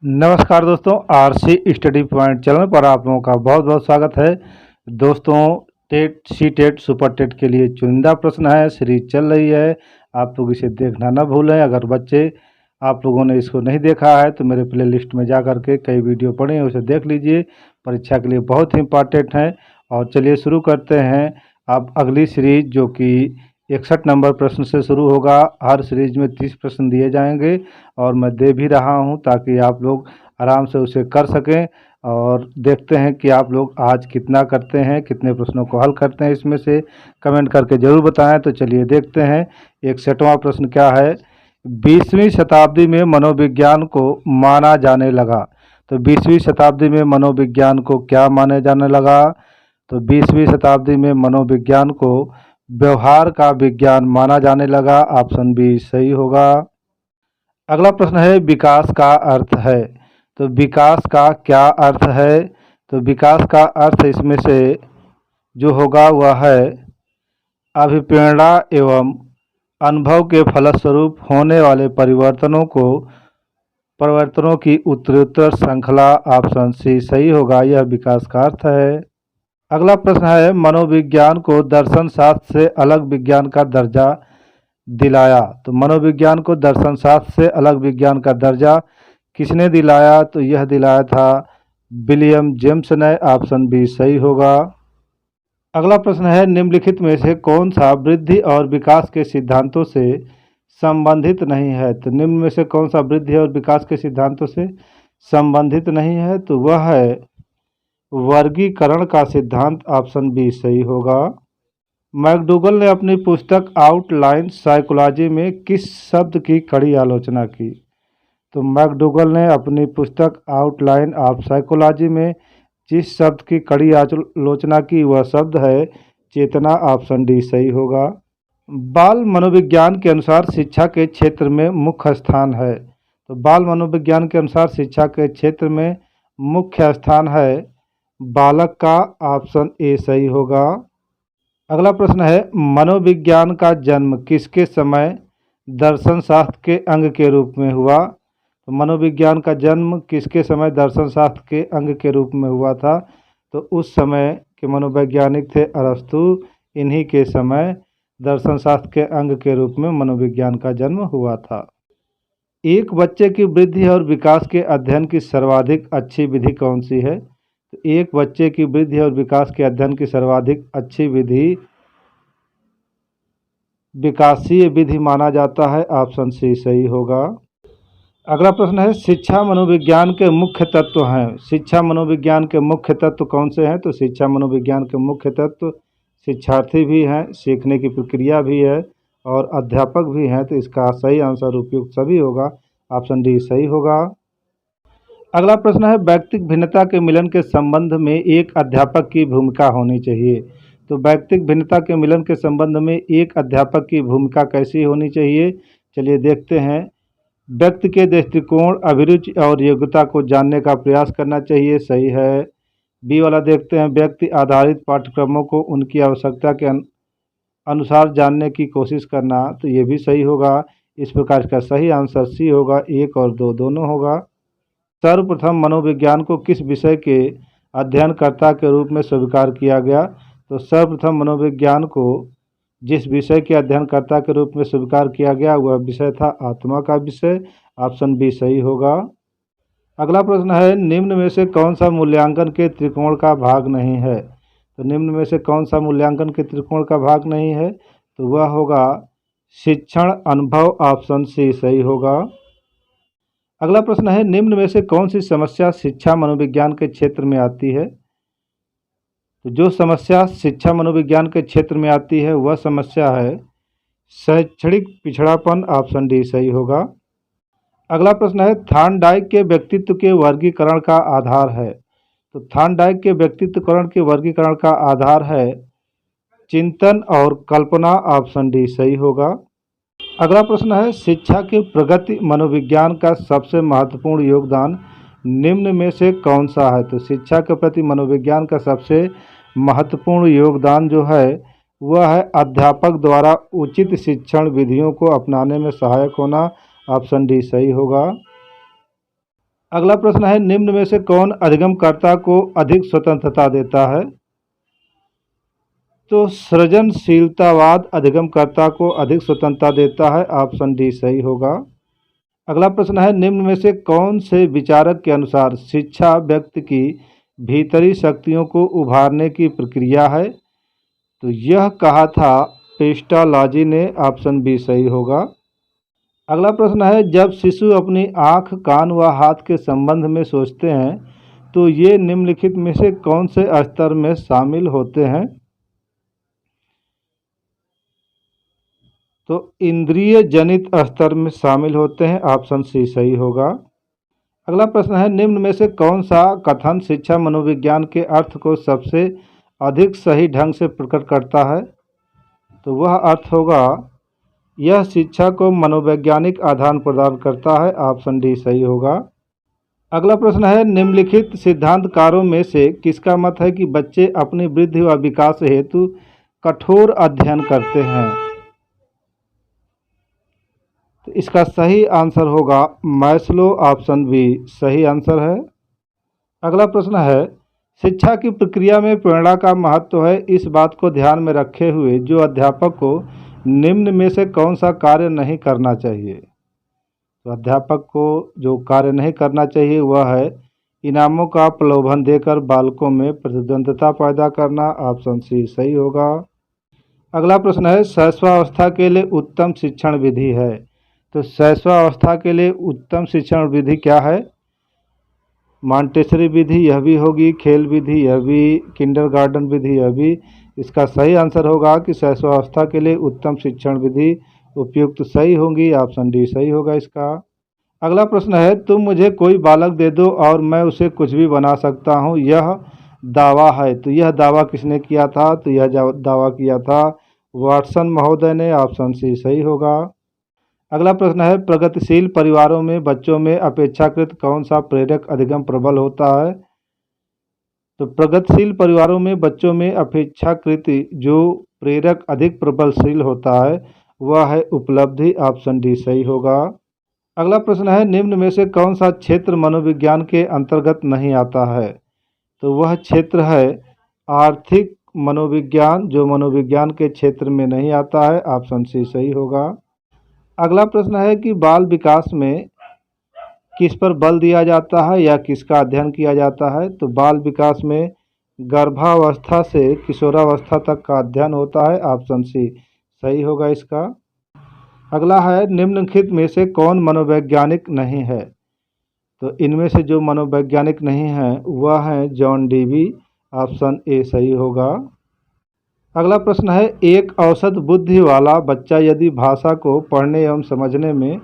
नमस्कार दोस्तों, RC study point channel पर आप लोगों का बहुत बहुत स्वागत है। दोस्तों, TET C TET super TET के लिए चुनिंदा प्रश्न है, सीरीज चल रही है। आप लोग इसे देखना ना भूलें। अगर बच्चे आप लोगों ने इसको नहीं देखा है तो मेरे प्ले लिस्ट में जा कर के कई वीडियो पढ़े हैं, उसे देख लीजिए। परीक्षा के लिए बहुत ही इम्पॉर्टेंट है। और चलिए शुरू करते हैं। अब अगली सीरीज जो कि 61 नंबर प्रश्न से शुरू होगा। हर सीरीज में 30 प्रश्न दिए जाएंगे और मैं दे भी रहा हूं ताकि आप लोग आराम से उसे कर सकें। और देखते हैं कि आप लोग आज कितना करते हैं, कितने प्रश्नों को हल करते हैं। इसमें से कमेंट करके ज़रूर बताएं। तो चलिए देखते हैं 61वां प्रश्न क्या है। 20वीं शताब्दी में मनोविज्ञान को माना जाने लगा। तो 20वीं शताब्दी में मनोविज्ञान को क्या माने जाने लगा? तो 20वीं शताब्दी में मनोविज्ञान को व्यवहार का विज्ञान माना जाने लगा। ऑप्शन बी सही होगा। अगला प्रश्न है विकास का अर्थ है। तो विकास का क्या अर्थ है? तो विकास का अर्थ इसमें से जो होगा वह है अभिप्रेरणा एवं अनुभव के फलस्वरूप होने वाले परिवर्तनों की उत्तरोत्तर श्रृंखला। ऑप्शन सी सही होगा। यह विकास का अर्थ है। अगला प्रश्न है मनोविज्ञान को दर्शन शास्त्र से अलग विज्ञान का दर्जा दिलाया। तो मनोविज्ञान को दर्शन शास्त्र से अलग विज्ञान का दर्जा किसने दिलाया? तो यह दिलाया था विलियम जेम्स ने। ऑप्शन बी सही होगा। अगला प्रश्न है निम्नलिखित में से कौन सा वृद्धि और विकास के सिद्धांतों से संबंधित नहीं है? तो निम्न में से कौन सा वृद्धि और विकास के सिद्धांतों से संबंधित नहीं है? तो वह है वर्गीकरण का सिद्धांत। ऑप्शन बी सही होगा। मैकडूगल ने अपनी पुस्तक आउटलाइन साइकोलॉजी में किस शब्द की कड़ी आलोचना की? तो मैकडूगल ने अपनी पुस्तक आउटलाइन ऑफ साइकोलॉजी में जिस शब्द की कड़ी आलोचना की वह शब्द है चेतना। ऑप्शन डी सही होगा। बाल मनोविज्ञान के अनुसार शिक्षा के क्षेत्र में मुख्य स्थान है। तो बाल मनोविज्ञान के अनुसार शिक्षा के क्षेत्र में मुख्य स्थान है बालक का। ऑप्शन ए सही होगा। अगला प्रश्न है मनोविज्ञान का जन्म किसके समय दर्शन शास्त्र के अंग के रूप में हुआ? तो मनोविज्ञान का जन्म किसके समय दर्शन शास्त्र के अंग के रूप में हुआ था? तो उस समय के मनोवैज्ञानिक थे अरस्तु। इन्हीं के समय दर्शन शास्त्र के अंग के रूप में मनोविज्ञान का जन्म हुआ था। एक बच्चे की वृद्धि और विकास के अध्ययन की सर्वाधिक अच्छी विधि कौन सी है? तो एक बच्चे की वृद्धि और विकास के अध्ययन की सर्वाधिक अच्छी विधि विकासीय विधि माना जाता है। ऑप्शन सी सही होगा। अगला प्रश्न है शिक्षा मनोविज्ञान के मुख्य तत्व हैं। शिक्षा मनोविज्ञान के मुख्य तत्व कौन से हैं? तो शिक्षा मनोविज्ञान के मुख्य तत्व शिक्षार्थी भी हैं, सीखने की प्रक्रिया भी है और अध्यापक भी हैं। तो इसका सही आंसर उपयुक्त सभी होगा। ऑप्शन डी सही होगा। अगला प्रश्न है व्यक्तिक भिन्नता के मिलन के संबंध में एक अध्यापक की भूमिका होनी चाहिए। तो व्यक्तिक भिन्नता के मिलन के संबंध में एक अध्यापक की भूमिका कैसी होनी चाहिए? चलिए देखते हैं। व्यक्ति के दृष्टिकोण, अभिरुचि और योग्यता को जानने का प्रयास करना चाहिए। सही है। बी वाला देखते हैं। व्यक्ति आधारित पाठ्यक्रमों को उनकी आवश्यकता के अनुसार जानने की कोशिश करना। तो ये भी सही होगा। इस प्रकार इसका सही आंसर सी होगा। 1 और 2 दोनों होगा। सर्वप्रथम मनोविज्ञान को किस विषय के अध्ययनकर्ता के रूप में स्वीकार किया गया? तो सर्वप्रथम मनोविज्ञान को जिस विषय के अध्ययनकर्ता के रूप में स्वीकार किया गया वह विषय था आत्मा का विषय। ऑप्शन बी सही होगा। अगला प्रश्न है निम्न में से कौन सा मूल्यांकन के त्रिकोण का भाग नहीं है? तो निम्न में से कौन सा मूल्यांकन के त्रिकोण का भाग नहीं है? तो वह होगा शिक्षण अनुभव। ऑप्शन सी सही होगा। अगला प्रश्न है निम्न में से कौन सी समस्या शिक्षा मनोविज्ञान के क्षेत्र में आती है? तो जो समस्या शिक्षा मनोविज्ञान के क्षेत्र में आती है वह समस्या है शैक्षणिक पिछड़ापन। ऑप्शन डी सही होगा। अगला प्रश्न है थॉर्नडाइक के व्यक्तित्व के वर्गीकरण का आधार है। तो थॉर्नडाइक के व्यक्तित्वकरण के वर्गीकरण का आधार है चिंतन और कल्पना। ऑप्शन डी सही होगा। अगला प्रश्न है शिक्षा की प्रगति मनोविज्ञान का सबसे महत्वपूर्ण योगदान निम्न में से कौन सा है? तो शिक्षा के प्रति मनोविज्ञान का सबसे महत्वपूर्ण योगदान जो है वह है अध्यापक द्वारा उचित शिक्षण विधियों को अपनाने में सहायक होना। ऑप्शन डी सही होगा। अगला प्रश्न है, निम्न में से कौन अधिगमकर्ता को अधिक स्वतंत्रता देता है? तो सृजनशीलतावाद अधिगमकर्ता को अधिक स्वतंत्रता देता है। ऑप्शन डी सही होगा। अगला प्रश्न है, निम्न में से कौन से विचारक के अनुसार शिक्षा व्यक्ति की भीतरी शक्तियों को उभारने की प्रक्रिया है? तो यह कहा था पेस्टालॉजी ने। ऑप्शन बी सही होगा। अगला प्रश्न है, जब शिशु अपनी आँख, कान व हाथ के संबंध में सोचते हैं तो ये निम्नलिखित में से कौन से स्तर में शामिल होते हैं? तो इंद्रिय जनित स्तर में शामिल होते हैं। ऑप्शन सी सही होगा। अगला प्रश्न है, निम्न में से कौन सा कथन शिक्षा मनोविज्ञान के अर्थ को सबसे अधिक सही ढंग से प्रकट करता है? तो वह अर्थ होगा, यह शिक्षा को मनोवैज्ञानिक आदान प्रदान करता है। ऑप्शन डी सही होगा। अगला प्रश्न है, निम्नलिखित सिद्धांतकारों में से किसका मत है कि बच्चे अपनी वृद्धि व विकास हेतु कठोर अध्ययन करते हैं? तो इसका सही आंसर होगा मैस्लो। ऑप्शन बी सही आंसर है। अगला प्रश्न है, शिक्षा की प्रक्रिया में प्रेरणा का महत्व है, इस बात को ध्यान में रखे हुए जो अध्यापक को निम्न में से कौन सा कार्य नहीं करना चाहिए? तो अध्यापक को जो कार्य नहीं करना चाहिए वह है इनामों का प्रलोभन देकर बालकों में प्रतिद्वंद्विता पैदा करना। ऑप्शन सी सही होगा। अगला प्रश्न है, शैशवावस्था के लिए उत्तम शिक्षण विधि है। तो शैशवावस्था के लिए उत्तम शिक्षण विधि क्या है? मॉन्टेसरी विधि यह भी होगी, खेल विधि यह भी, किंडरगार्टन विधि यह भी। इसका सही आंसर होगा कि शैशवावस्था के लिए उत्तम शिक्षण विधि उपयुक्त सही होंगी। ऑप्शन डी सही होगा इसका। अगला प्रश्न है, तुम मुझे कोई बालक दे दो और मैं उसे कुछ भी बना सकता हूँ, यह दावा है। तो यह दावा किसने किया था? तो यह दावा किया था वाटसन महोदय ने। ऑप्शन सी सही होगा। अगला प्रश्न है, प्रगतिशील परिवारों में बच्चों में अपेक्षाकृत कौन सा प्रेरक अधिगम प्रबल होता है? तो प्रगतिशील परिवारों में बच्चों में अपेक्षाकृत जो प्रेरक अधिक प्रबलशील होता है वह है उपलब्धि। ऑप्शन डी सही होगा। अगला प्रश्न है, निम्न में से कौन सा क्षेत्र मनोविज्ञान के अंतर्गत नहीं आता है? तो वह क्षेत्र है आर्थिक मनोविज्ञान, जो मनोविज्ञान के क्षेत्र में नहीं आता है। ऑप्शन सी सही होगा। अगला प्रश्न है कि बाल विकास में किस पर बल दिया जाता है या किसका अध्ययन किया जाता है? तो बाल विकास में गर्भावस्था से किशोरावस्था तक का अध्ययन होता है। ऑप्शन सी सही होगा इसका। अगला है, निम्नलिखित में से कौन मनोवैज्ञानिक नहीं है? तो इनमें से जो मनोवैज्ञानिक नहीं है वह है जॉन डीवी। ऑप्शन ए सही होगा। अगला प्रश्न है, एक औसत बुद्धि वाला बच्चा यदि भाषा को पढ़ने एवं समझने में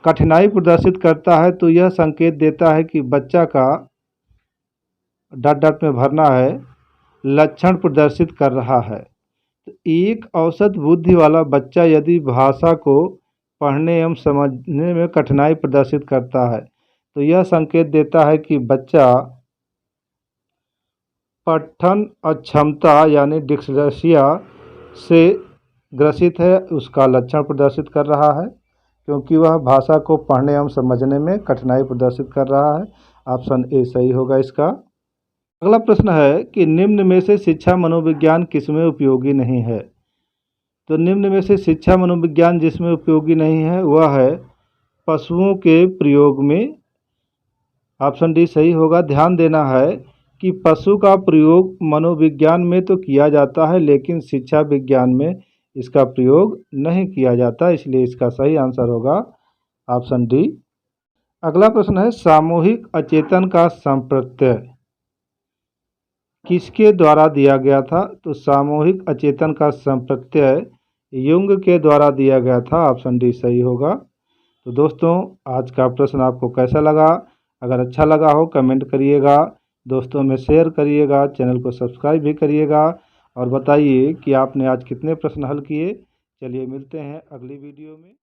कठिनाई प्रदर्शित करता है तो यह संकेत देता है कि बच्चा का डॉट डॉट में भरना है लक्षण प्रदर्शित कर रहा है। तो एक औसत बुद्धि वाला बच्चा यदि भाषा को पढ़ने एवं समझने में कठिनाई प्रदर्शित करता है तो यह संकेत देता है कि बच्चा पठन अक्षमता यानी डिस्लेक्सिया से ग्रसित है, उसका लक्षण प्रदर्शित कर रहा है, क्योंकि वह भाषा को पढ़ने एवं समझने में कठिनाई प्रदर्शित कर रहा है। ऑप्शन ए सही होगा इसका। अगला प्रश्न है कि निम्न में से शिक्षा मनोविज्ञान किसमें उपयोगी नहीं है? तो निम्न में से शिक्षा मनोविज्ञान जिसमें उपयोगी नहीं है वह है पशुओं के प्रयोग में। ऑप्शन डी सही होगा। ध्यान देना है कि पशु का प्रयोग मनोविज्ञान में तो किया जाता है लेकिन शिक्षा विज्ञान में इसका प्रयोग नहीं किया जाता, इसलिए इसका सही आंसर होगा ऑप्शन डी। अगला प्रश्न है, सामूहिक अचेतन का संप्रत्यय किसके द्वारा दिया गया था? तो सामूहिक अचेतन का संप्रत्यय युंग के द्वारा दिया गया था। ऑप्शन डी सही होगा। तो दोस्तों, आज का प्रश्न आपको कैसा लगा? अगर अच्छा लगा हो कमेंट करिएगा, दोस्तों में शेयर करिएगा, चैनल को सब्सक्राइब भी करिएगा और बताइए कि आपने आज कितने प्रश्न हल किए। चलिए मिलते हैं अगली वीडियो में।